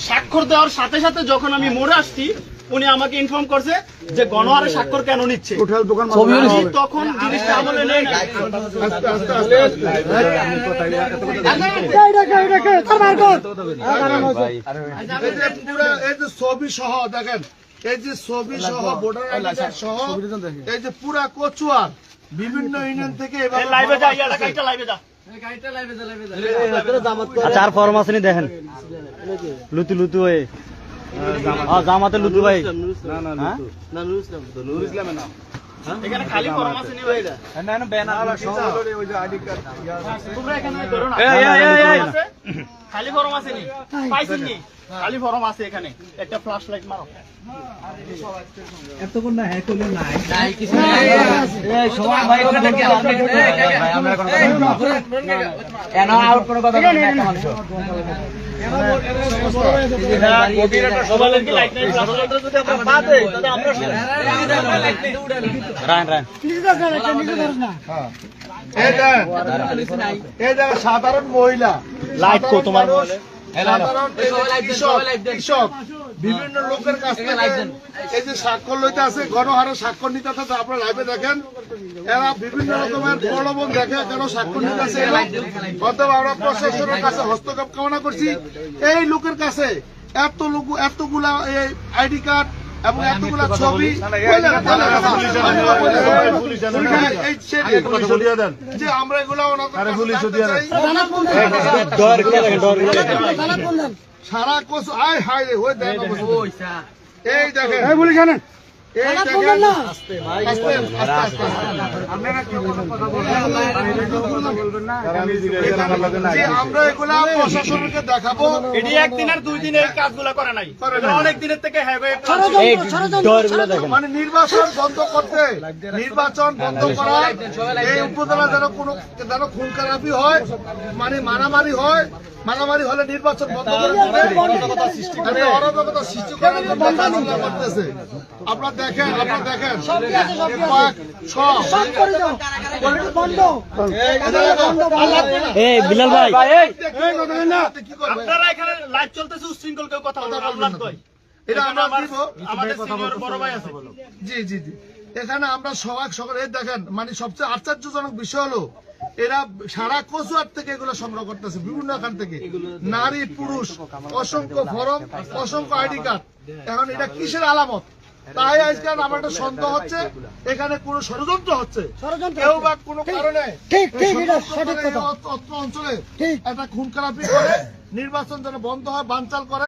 স্বাক্ষর দেওয়ার সাথে সাথে যখন আমি মোড়ে আসছি উনি আমাকে ইনফর্ম করছে যে গণহারে স্বাক্ষর কেন নিচ্ছে, তখন জিনিসটা আমলে নেই না। এই যে ছবি সহ দেখেন, এই যে ছবি সহ ভোটার আইডি কার্ড সহ এই যে পুরা কচুয়ার বিভিন্ন ইউনিয়ন থেকে লাইভে যা, লাইভে যা। চার ফরম আছে নি দেখেন, লুতু লুতু হয়ে জামাতে লুতু ভাই এখানে খালি ফরম আছে নি ভাই, তোমরা এখানে ধরো না, খালি ফরম আছে নি, পাইছেন নি? খালি ফরম আছে এখানে, একটা ফ্ল্যাশ লাইট মারো। এতক্ষণ না হ্যাঁ করলে নাই কিছু আউট কোনো কথা না একটা মানুষ সাধারণ মহিলা লাইট কো তোমার কৃষক বিভিন্ন লোকের কাছ থেকে এই যে স্বাক্ষর লইতে আছে, গণহারে স্বাক্ষর নিতে আছে, আপনারা লাইভে দেখেন এরা বিভিন্ন রকমের প্রলোভন দেখে কেন স্বাক্ষর নিতে আছে। অথবা আমরা প্রশাসনের কাছে হস্তক্ষেপ কামনা করছি। এই লোকের কাছে এতগুলা আইডি কার্ড এবং এতগুলা ছবি যে আমরা এগুলা সারা কোচ আয় হায় রে হয়ে দেন এই দেখেন আমরা এগুলা প্রশাসনকে দেখাবো। এটি একদিন আর 2 দিন এই কাজগুলো করে নাই, অনেক দিনের থেকে মানে নির্বাচন বন্ধ করতে, নির্বাচন বন্ধ করা, এই উপজেলা যেন খুন খারাপি হয়, মানে মারামারি হয়, মারামারি হলে নির্বাচন বন্ধ অরাজকতা সৃষ্টি করার করতেছে। আপনারা দেখেন বিলাল ভাই আপনারা এখানে লাইভ চলতেছে, উচ্ছৃঙ্খল কেউ কথা বলবেন না। এটা আমরা আমাদের সিনিয়র বড় ভাই আছে। জি জি জি, এখানে আমরা সবাই দেখেন, মানে সবচেয়ে আশ্চর্যজনক বিষয় হলো এরা সারা কচুয়ার থেকে এগুলো সংগ্রহ করতেছে, বিভিন্ন এখান থেকে নারী পুরুষ, অসংখ্য ফরম, অসংখ্য আইডি কার্ড। এখন এটা কিসের আলামত? তাই আজকে আমার একটা সন্দেহ হচ্ছে এখানে কোন ষড়যন্ত্র হচ্ছে, কেউ বা কোনো কারণে অঞ্চলে একটা খুন খারাপি করে নির্বাচন যেন বন্ধ হয়, বানচাল করে।